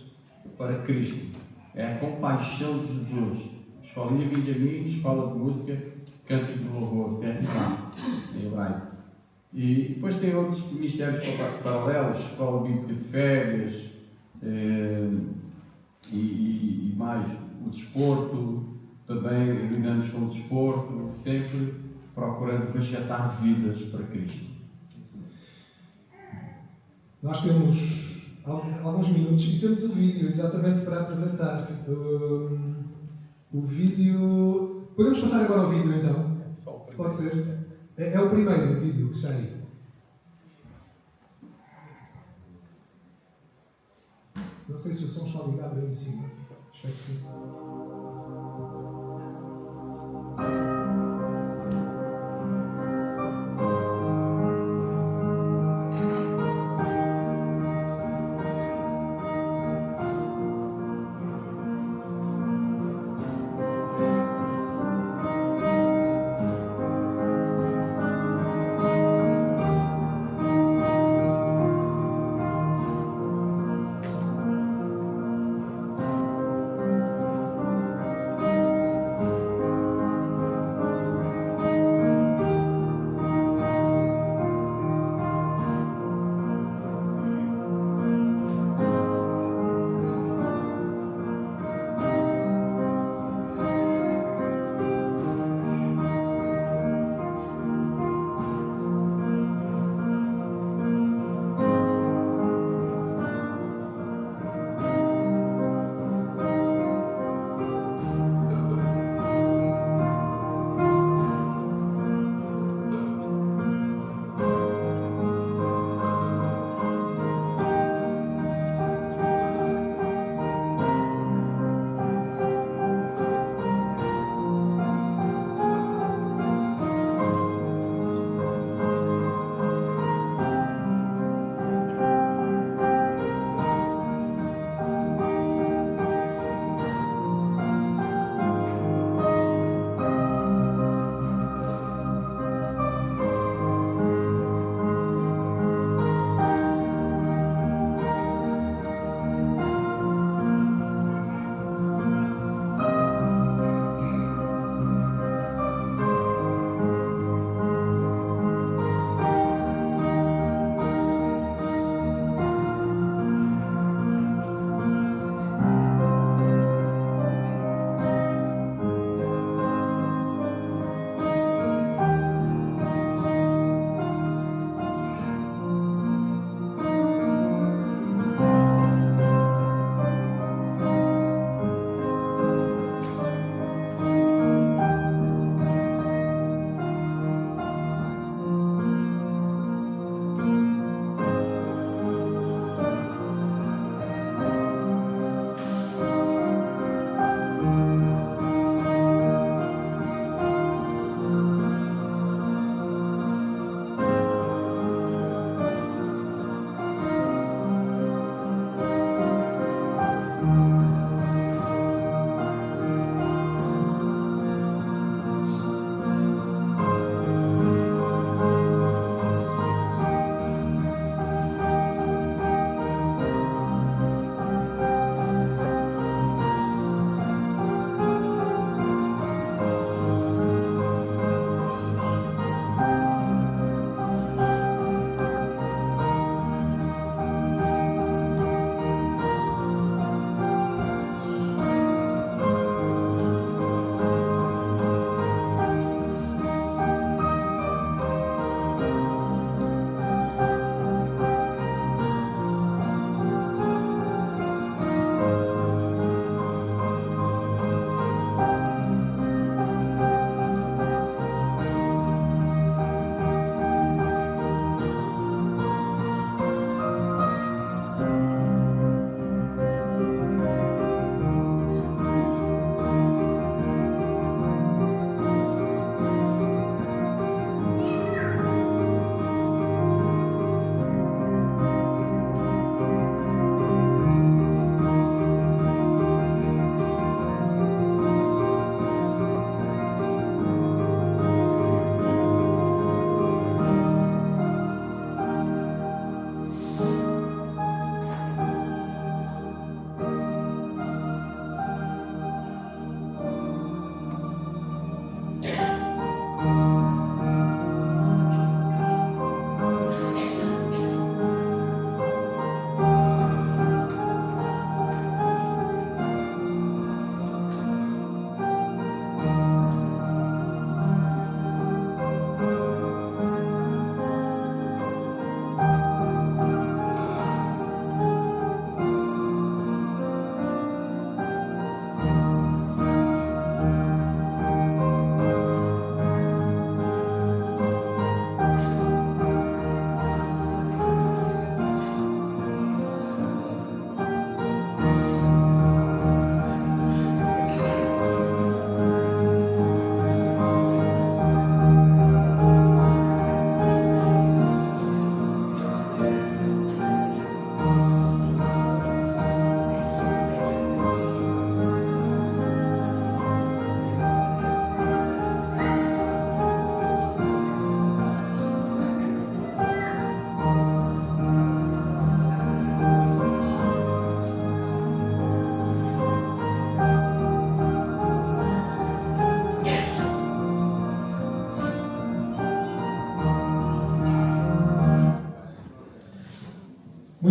para Cristo. É a compaixão de Jesus. Escolinha Vinde a Mim, escola de música Cântico do Louvor, Terra e Lá, em hebraico. E depois tem outros ministérios paralelos, escola bíblica de férias, e mais o desporto, também lidamos com o desporto, sempre procurando resgatar vidas para Cristo. Nós temos alguns minutos e temos o vídeo exatamente para apresentar. O vídeo. Podemos passar agora ao vídeo então? Pode ser? É o primeiro vídeo que está aí. Não sei se o som está ligado aí em cima. Espero que sim.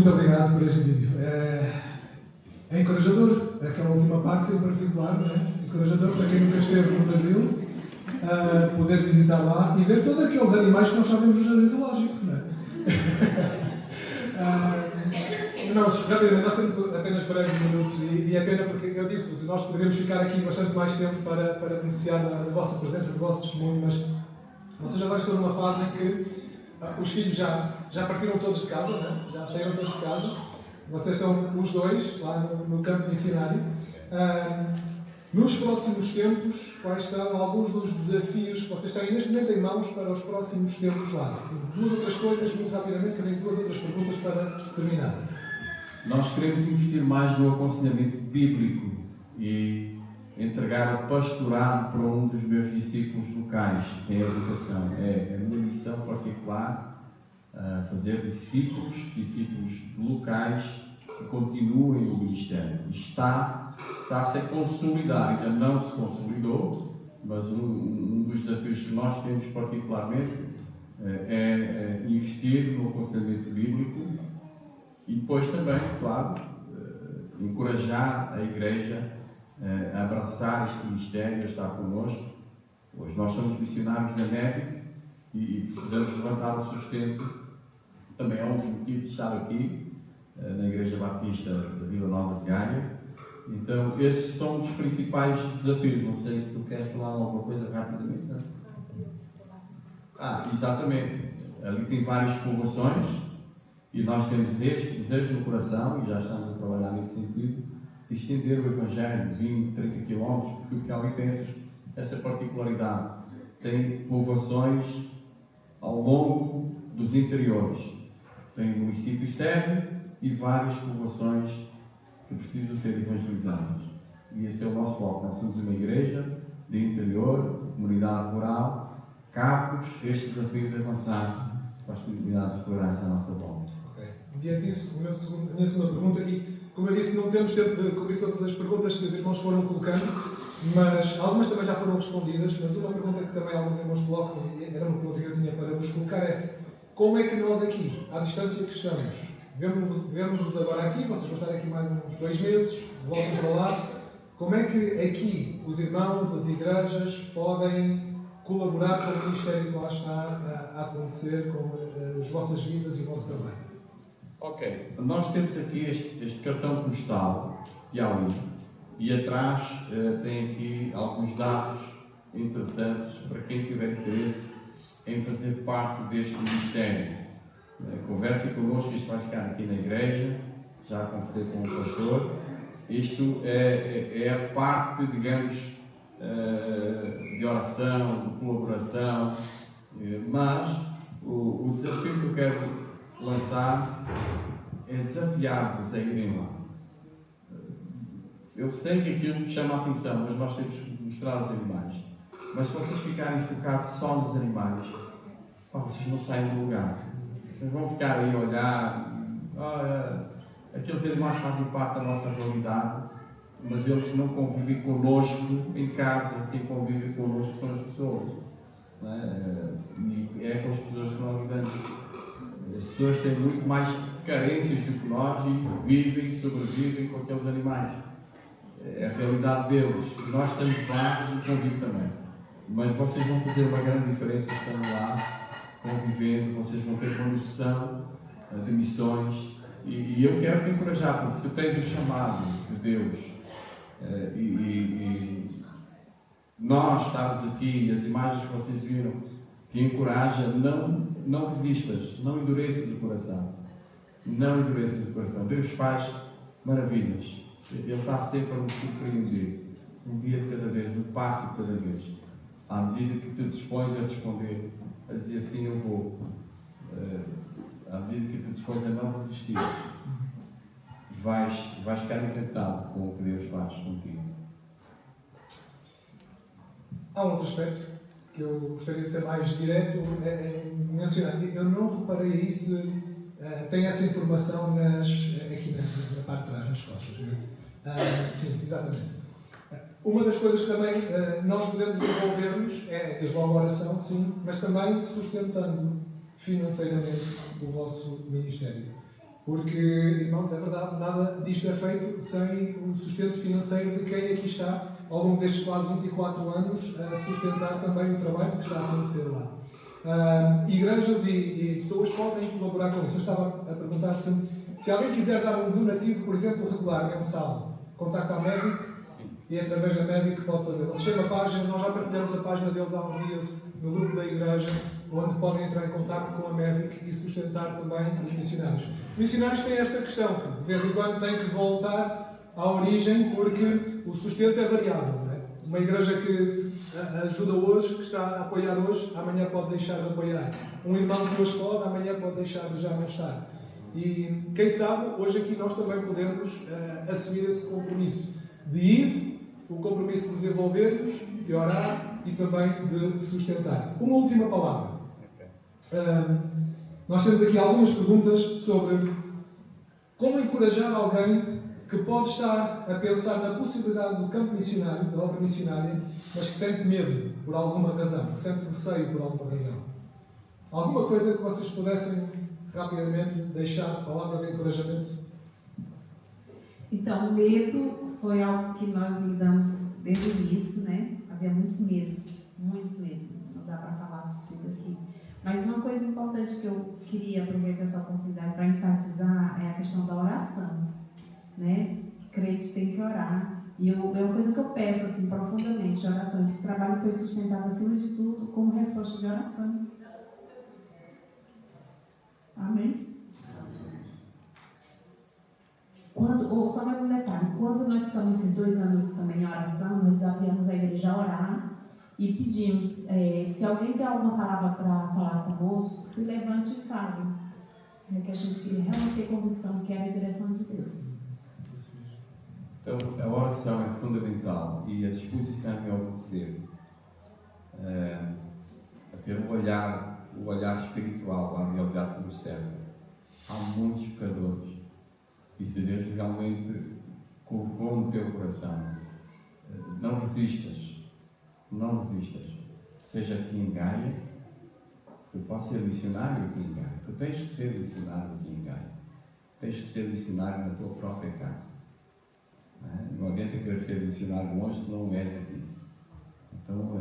Muito obrigado por este vídeo. É encorajador, aquela última parte em particular, não é? Encorajador para quem nunca esteve no Brasil, poder visitar lá e ver todos aqueles animais que nós já vemos no jardim zoológico, não é? Rapidamente, nós temos apenas breves minutos e é pena porque eu disse, nós poderíamos ficar aqui bastante mais tempo para beneficiar da vossa presença, do vosso testemunho, mas vocês agora estão numa fase em que os filhos já partiram todos de casa, né? Já saíram todos de casa. Vocês estão os dois lá no campo missionário. Nos próximos tempos, quais são alguns dos desafios que vocês têm neste momento em mãos para os próximos tempos lá? Duas outras coisas, muito rapidamente, que eu tenho duas outras perguntas para terminar. Nós queremos investir mais no aconselhamento bíblico e entregar o pastorado para um dos meus discípulos locais, que é a educação. É a minha missão particular, fazer discípulos locais que continuem o ministério. Está a ser consolidado, ainda não se consolidou, mas um dos desafios que nós temos particularmente é investir no aconselhamento bíblico e depois também, claro, encorajar a Igreja a abraçar este ministério, a estar connosco. Hoje nós somos missionários da neve e precisamos levantar o sustento. Também é um dos motivos de estar aqui na Igreja Batista da Vila Nova de Gaia. Então, esses são os principais desafios. Não sei se tu queres falar alguma coisa rapidamente, sabe? Exatamente. Ali tem várias povoações e nós temos este desejo no coração, e já estamos a trabalhar nesse sentido, de estender o Evangelho 20, 30 km, porque o que ali tem essa particularidade. Tem povoações ao longo dos interiores. Tem municípios sede e várias povoações que precisam ser evangelizadas. E esse é o nosso foco. Nós somos uma igreja de interior, comunidade rural, cabos este desafio de avançar para as comunidades rurais à nossa volta. Diante disso, a minha segunda pergunta, e como eu disse, não temos tempo de cobrir todas as perguntas que os irmãos foram colocando, mas algumas também já foram respondidas, mas uma pergunta que também alguns irmãos colocam, e era uma pergunta que eu tinha para vos colocar, é como é que nós aqui, à distância que estamos, vemos-vos agora aqui, vocês vão estar aqui mais uns 2 meses, voltam para lá, como é que aqui os irmãos, as igrejas podem colaborar com o ministério que lá está a acontecer, com as vossas vidas e o vosso trabalho? Ok, nós temos aqui este cartão postal de Ali e atrás tem aqui alguns dados interessantes para quem tiver interesse em fazer parte deste ministério. Converse connosco, isto vai ficar aqui na igreja, já conversei com o pastor. Isto é a parte, digamos, de oração, de colaboração, mas o desafio que eu quero lançar é desafiar-vos a irem lá. Eu sei que aquilo chama a atenção, mas nós temos que mostrar os animais. Mas se vocês ficarem focados só nos animais, vocês não saem do lugar. Vocês vão ficar aí a olhar, aqueles animais fazem parte da nossa realidade, mas eles não convivem connosco em casa. Quem convive connosco são as pessoas. Não é? E é com as pessoas que nós vivemos. As pessoas têm muito mais carências do que nós e vivem, sobrevivem com aqueles animais. É a realidade deles. Nós estamos lá e convivem também. Mas vocês vão fazer uma grande diferença estando lá, convivendo, vocês vão ter uma noção de missões. E eu quero te encorajar, porque se tens o chamado de Deus e nós estarmos aqui e as imagens que vocês viram te encoraja, não resistas, não endureças o coração. Não endureças o coração. Deus faz maravilhas. Ele está sempre a nos surpreender. Um dia de cada vez, um passo de cada vez. À medida que te dispões a responder, a dizer assim, eu vou. À medida que te dispões a não resistir, vais ficar encantado com o que Deus faz contigo. Há um outro aspecto que eu gostaria de ser mais direto em mencionar. Eu não reparei aí se tem essa informação aqui na parte de trás, nas costas. Sim, exatamente. Uma das coisas que também nós podemos envolver-nos é, desde logo a oração, sim, mas também sustentando financeiramente o vosso ministério. Porque, irmãos, é verdade, nada disto é feito sem o sustento financeiro de quem aqui está, ao longo destes quase 24 anos, a sustentar também o trabalho que está a acontecer lá. Igrejas e pessoas podem colaborar com isso. Eu estava a perguntar se alguém quiser dar um donativo, por exemplo, regular, mensal, contacta a Médic e através da Médic pode fazer. Vocês têm uma página, nós já partilhamos a página deles há uns dias no grupo da igreja, onde podem entrar em contato com a Médic e sustentar também os missionários. Os missionários têm esta questão, que de vez em quando têm que voltar à origem, porque o sustento é variável. Não é? Uma igreja que ajuda hoje, que está a apoiar hoje, amanhã pode deixar de apoiar. Um irmão que hoje pode, amanhã pode deixar de já não estar. E quem sabe, hoje aqui nós também podemos assumir esse compromisso de ir, o compromisso de desenvolver-nos, de orar e também de sustentar. Uma última palavra. Nós temos aqui algumas perguntas sobre como encorajar alguém que pode estar a pensar na possibilidade do campo missionário, da obra missionária, mas que sente medo por alguma razão, que sente receio por alguma razão. Alguma coisa que vocês pudessem rapidamente deixar palavra de encorajamento? Então, o medo foi algo que nós lidamos desde o início, né? Havia muitos mesmo. Não dá para falar de tudo aqui. Mas uma coisa importante que eu queria aproveitar essa oportunidade para enfatizar é a questão da oração, né? O crente tem que orar. E é uma coisa que eu peço assim, profundamente, oração. Esse trabalho foi sustentado, acima de tudo, como resposta de oração. Amém? Só mais um detalhe, quando nós ficamos esses 2 anos também em oração, nós desafiamos a igreja a orar e pedimos, se alguém tem alguma palavra para falar conosco, se levante e fale. É que a gente queria realmente ter convicção que era a direção de Deus. Então, a oração é fundamental e a disposição em obedecer, a ter um olhar espiritual, a realidade como serve. Há muitos pecadores. E se Deus realmente colocou no teu coração, não resistas. Seja aqui em Gaia, eu posso ser missionário aqui em Gaia. Tu tens que ser missionário aqui em Gaia. Tens que ser missionário na tua própria casa. Não adianta querer ser missionário longe se não és aqui. Então,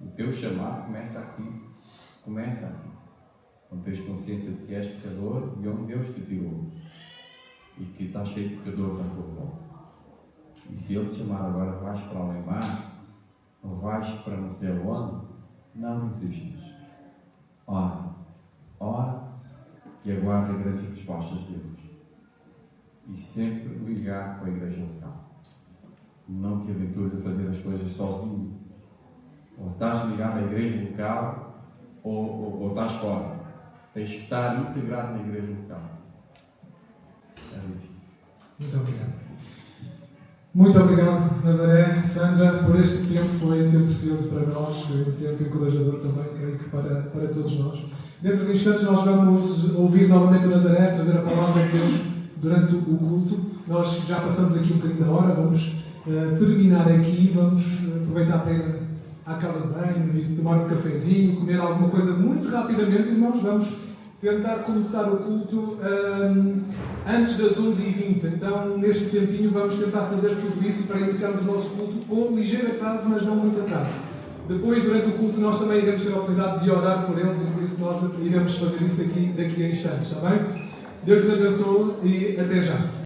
o teu chamado começa aqui. Quando tens consciência de que és pecador e onde Deus te tirou. E que está cheio de pecadores à tua volta. E se Ele te chamar agora, vais para o mar, ou vais para não sei onde, não resistas. Ora e aguarda grandes respostas de Deus. E sempre ligar com a igreja local. Não te aventures a fazer as coisas sozinho. Ou estás ligado à igreja local, ou estás fora. Tens que estar integrado na igreja local. Muito obrigado. Muito obrigado, Nazaré, Sandra, por este tempo. Foi um tempo precioso para nós, foi um tempo encorajador também, creio que para todos nós. Dentro de instantes nós vamos ouvir novamente o Nazaré, trazer a palavra de Deus durante o culto. Nós já passamos aqui um bocadinho da hora, vamos terminar aqui, vamos aproveitar para ir à casa de banho, ir tomar um cafezinho, comer alguma coisa muito rapidamente, irmãos. Vamos tentar começar o culto antes das 11h20. Então, neste tempinho, vamos tentar fazer tudo isso para iniciarmos o nosso culto com ligeiro atraso, mas não muito atraso. Depois, durante o culto, nós também iremos ter a oportunidade de orar por eles e por isso nós iremos fazer isso daqui a instantes, está bem? Deus os abençoe e até já.